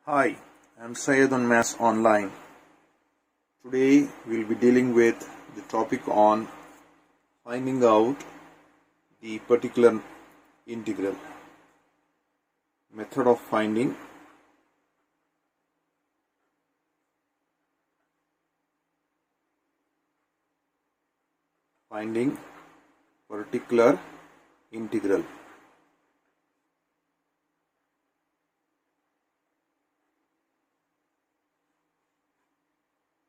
Hi, I'm Syed on Maths Online. Today we'll be dealing with the topic on finding out the particular integral. Method of finding particular integral.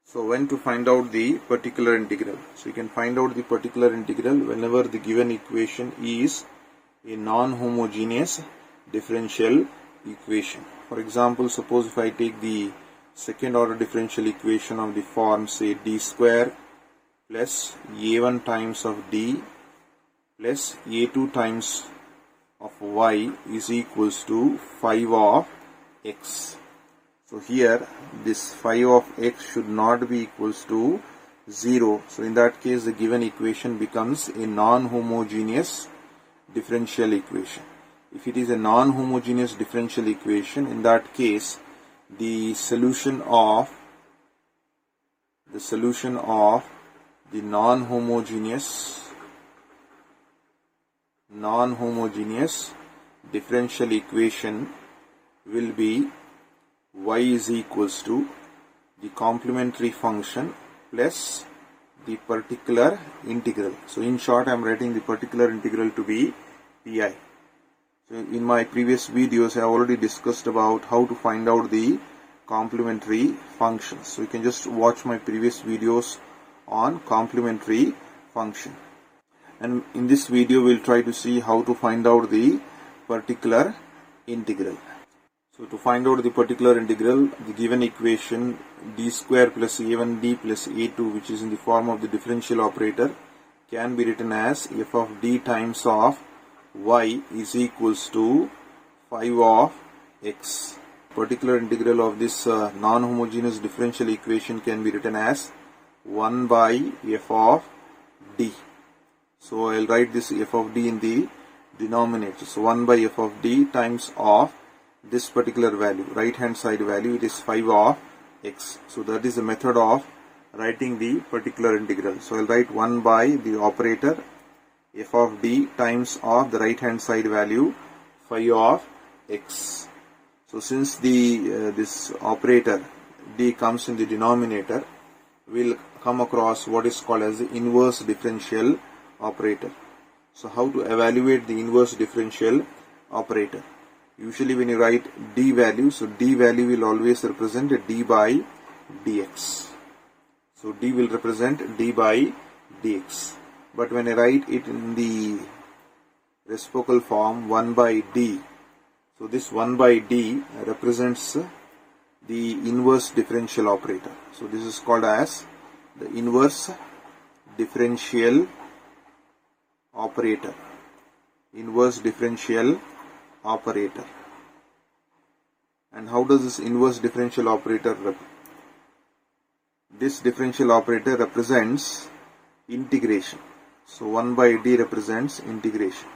So when to find out the particular integral? So you can find out the particular integral whenever the given equation is a non-homogeneous differential equation. For example, suppose if I take the second order differential equation of the form, say d square plus a1 times of d plus a2 times of y is equals to 5 of x. So here this 5 of x should not be equals to 0. So in that case the given equation becomes a non-homogeneous differential equation. If it is a non-homogeneous differential equation, in that case the solution of the non-homogeneous differential equation will be y is equals to the complementary function plus the particular integral. So in short, I am writing the particular integral to be pi. So in my previous videos I have already discussed about how to find out the complementary functions. So you can just watch my previous videos on complementary function. And in this video we'll try to see how to find out the particular integral. So to find out the particular integral, the given equation d square plus a1d plus a2, which is in the form of the differential operator, can be written as f of d times of y is equals to 5 of x. Particular integral of this non-homogeneous differential equation can be written as 1 by f of d. So I'll write this f of d in the denominator. So 1 by f of d times of this particular value, right hand side value, it is 5 of x. So that is the method of writing the particular integral. So I'll write 1 by the operator f of d times of the right hand side value 5 of x. So since the this operator d comes in the denominator, we'll come across what is called as the inverse differential operator. So how to evaluate the inverse differential operator? Usually when you write d value, so d value will always represent d by dx. So d will represent d by dx. But when I write it in the reciprocal form 1 by d, so this 1 by d represents the inverse differential operator. So this is called as the inverse differential operator. Inverse differential operator. And how does this inverse differential operator this differential operator represents integration. So 1 by d represents integration.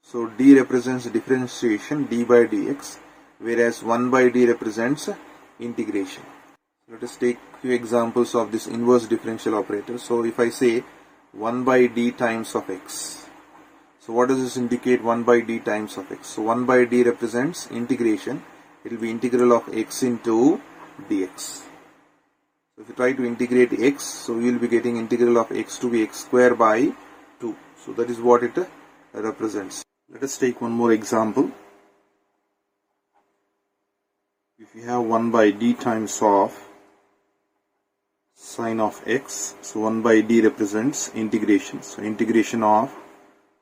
So d represents differentiation, d by dx, whereas 1 by d represents integration. Let us take few examples of this inverse differential operator. So if I say 1 by d times of x, so what does this indicate? 1 by d times of x. So 1 by d represents integration. It will be integral of x into dx. So if you try to integrate x, so we will be getting integral of x to be x square by 2. So that is what it represents. Let us take one more example. If you have 1 by d times of sine of x, so 1 by d represents integration. So integration of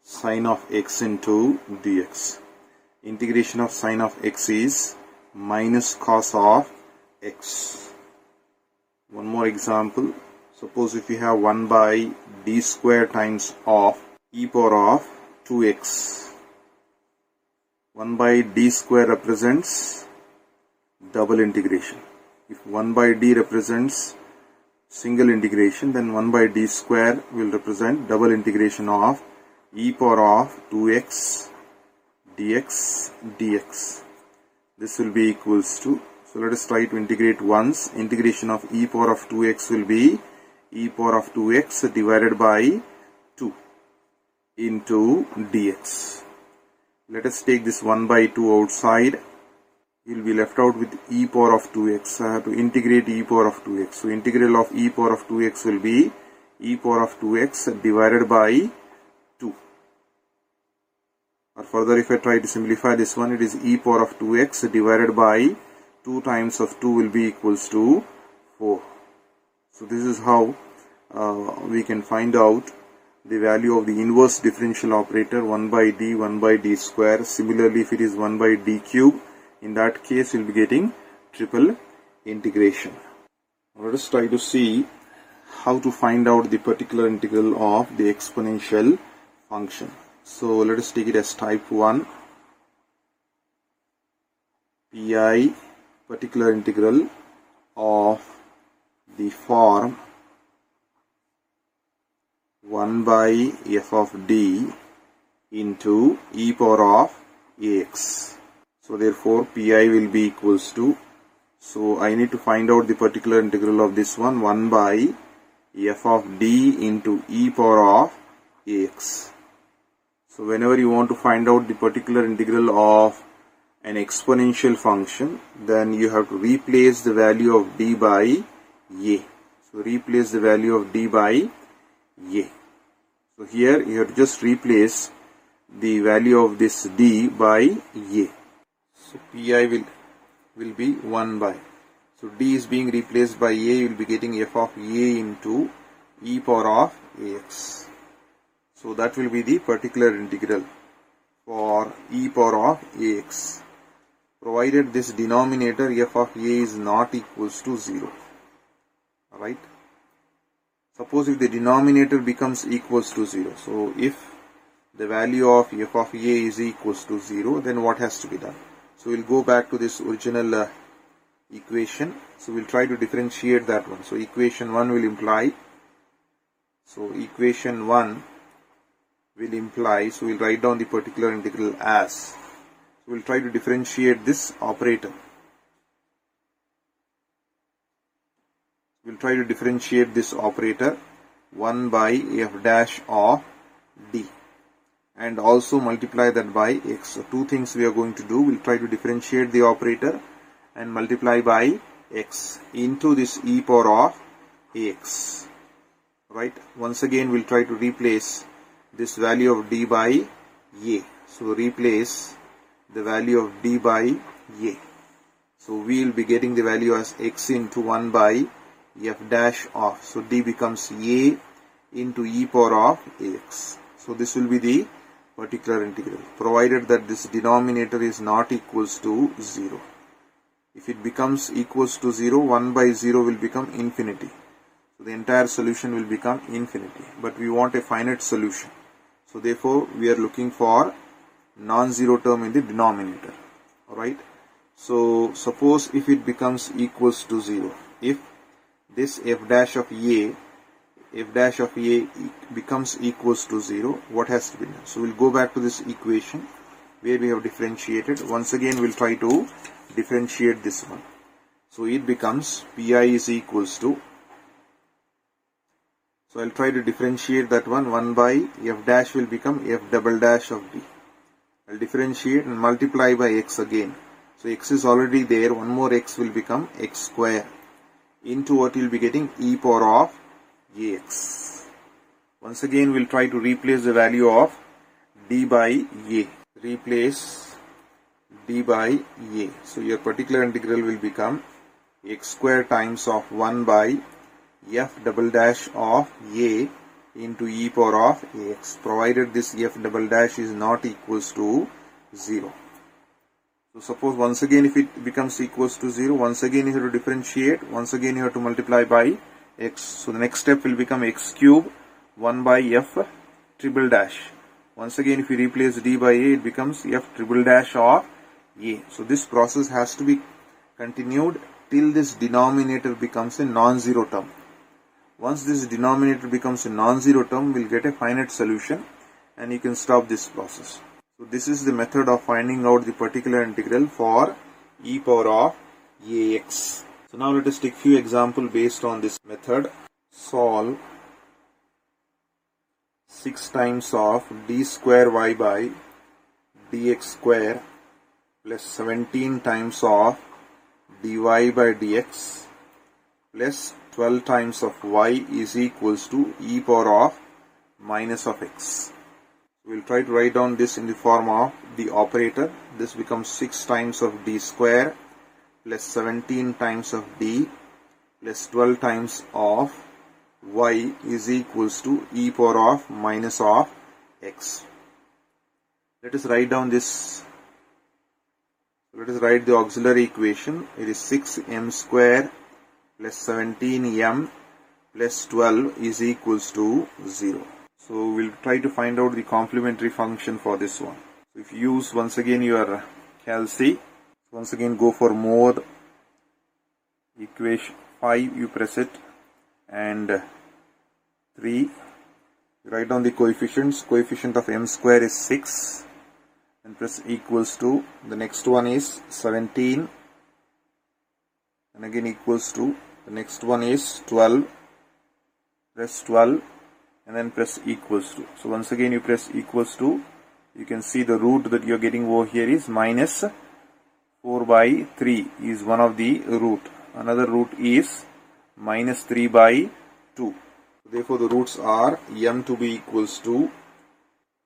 sine of x into dx. Integration of sine of x is minus cos of x. One more example. Suppose if you have 1 by d square times of e power of 2x. 1 by d square represents double integration. If 1 by d represents single integration, then 1 by d square will represent double integration of e power of 2x dx. this will be equals to, so let us try to integrate once. Integration of e power of 2x will be e power of 2x divided by 2 into dx. Let us take this 1 by 2 outside. You will be left out with e power of 2x. I have to integrate e power of 2x. So integral of e power of 2x will be e power of 2x divided by 2. Or further, if I try to simplify this one, it is e power of 2x divided by 2 times of 2 will be equals to 4. So this is how we can find out the value of the inverse differential operator 1 by d square. Similarly, if it is 1 by d cube, in that case we'll be getting triple integration. Let us try to see how to find out the particular integral of the exponential function. So let us take it as type 1 pi particular integral of the form 1 by f of d into e power of ax. So therefore pi will be equals to, so I need to find out the particular integral of this one, 1 by f of d into e power of ax. So whenever you want to find out the particular integral of an exponential function, then you have to replace the value of d by a. So replace the value of d by a. So here you have to just replace the value of this d by a. So pi will be 1 by. So d is being replaced by a, you will be getting f of a into e power of ax. So that will be the particular integral for e power of ax, provided this denominator f of a is not equals to 0. Alright. Suppose if the denominator becomes equals to 0. So if the value of f of a is equals to 0, then what has to be done? So we'll go back to this original equation. So we'll try to differentiate that one. So equation 1 will imply, so we'll write down the particular integral as, so we'll try to differentiate this operator. We'll try to differentiate this operator 1 by f dash of d and also multiply that by x. So two things we are going to do. We'll try to differentiate the operator and multiply by x into this e power of ax. Right. Once again we'll try to replace this value of d by a. So replace the value of d by a. So we will be getting the value as x into 1 by f dash of, so d becomes a into e power of ax. So this will be the particular integral, provided that this denominator is not equals to 0. If it becomes equals to 0, 1 by 0 will become infinity. So the entire solution will become infinity. But we want a finite solution. So therefore we are looking for non-zero term in the denominator. Alright. So suppose if it becomes equals to 0, if this f dash of a becomes equals to 0, what has to be done? So we'll go back to this equation where we have differentiated. Once again we'll try to differentiate this one. So it becomes pi is equals to, so I'll try to differentiate that one. 1 by f dash will become f double dash of d. I'll differentiate and multiply by x again. So x is already there, one more x will become x square into what you'll be getting, e power of ax. Once again we'll try to replace the value of d by a. Replace d by a. So your particular integral will become x square times of 1 by f double dash of a into e power of ax, provided this f double dash is not equals to 0. So suppose once again if it becomes equals to 0, once again you have to differentiate, once again you have to multiply by x. So the next step will become x cube 1 by f triple dash. Once again if you replace d by a, it becomes f triple dash of a. So this process has to be continued till this denominator becomes a non-zero term. Once this denominator becomes a non-zero term, we'll get a finite solution and you can stop this process. So this is the method of finding out the particular integral for e power of ax. So now let us take few examples based on this method. Solve 6 times of d square y by dx square plus 17 times of dy by dx plus 12 times of y is equals to e power of minus of x. We will try to write down this in the form of the operator. This becomes 6 times of d square plus 17 times of d plus 12 times of y is equals to e power of minus of x. Let us write down this. Let us write the auxiliary equation. It is 6m square plus 17m plus 12 is equals to 0. So we'll try to find out the complementary function for this one. So if you use once again your calc, once again go for mode equation 5, you press it, and 3, you write down the coefficients. Coefficient of m square is 6 and press equals to, the next one is 17 and again equals to, the next one is 12, press 12 and then press equals to. So once again you press equals to, you can see the root that you are getting over here is minus 4 by 3 is one of the root. Another root is minus 3 by 2. Therefore the roots are m to be equals to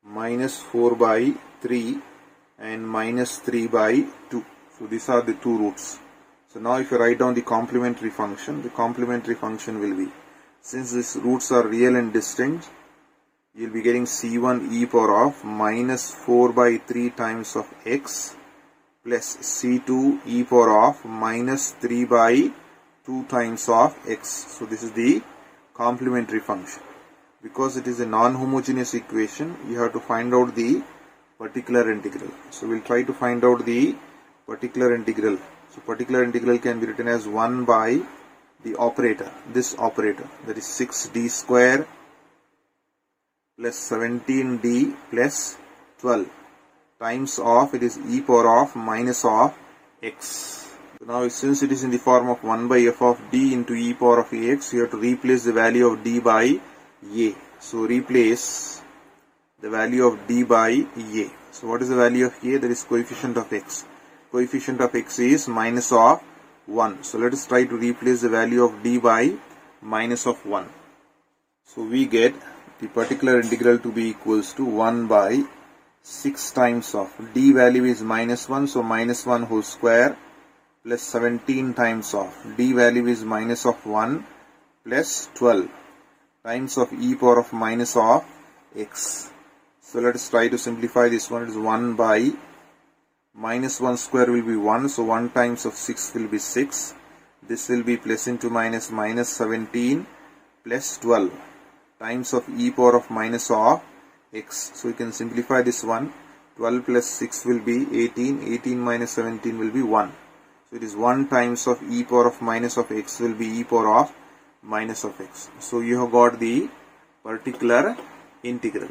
minus 4 by 3 and minus 3 by 2. So these are the two roots. So now if you write down the complementary function, the complementary function will be, since these roots are real and distinct, you will be getting c1 e power of minus 4 by 3 times of x plus c2 e power of minus 3 by 2 times of x. So this is the complementary function. Because it is a non-homogeneous equation, you have to find out the particular integral. So we'll try to find out the particular integral. So particular integral can be written as 1 by the operator, this operator, that is 6d square plus 17d plus 12 times of, it is e power of minus of x. So now since it is in the form of 1 by f of d into e power of ax, you have to replace the value of d by a. So replace the value of d by a. So what is the value of a? That is coefficient of x. Coefficient of x is minus of 1. So let us try to replace the value of d by minus of 1. So we get the particular integral to be equals to 1 by 6 times of d value is minus 1, so minus 1 whole square plus 17 times of d value is minus of 1 plus 12 times of e power of minus of x. So let us try to simplify this one. It is 1 by minus 1 square will be 1, so 1 times of 6 will be 6. This will be plus into minus, minus 17 plus 12 times of e power of minus of x. So you can simplify this one. 12 plus 6 will be 18. 18 minus 17 will be 1. So it is 1 times of e power of minus of x will be e power of minus of x. So you have got the particular integral.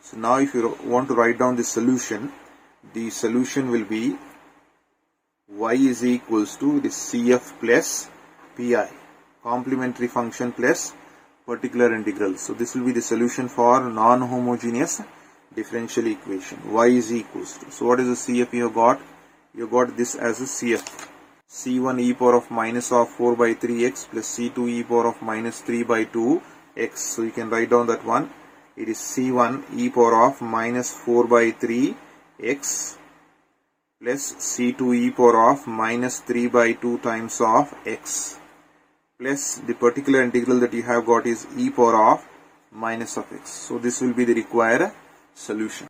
So now if you want to write down the solution will be y is equals to the cf plus pi, complementary function plus particular integral. So this will be the solution for non-homogeneous differential equation. Y is equals to, so what is the cf you have got? You have got this as a cf. c1 e power of minus of 4 by 3x plus c2 e power of minus 3 by 2x. So you can write down that one. It is c1 e power of minus 4 by 3x plus c2 e power of minus 3 by 2 times of x plus the particular integral that you have got is e power of minus of x. So this will be the required solution.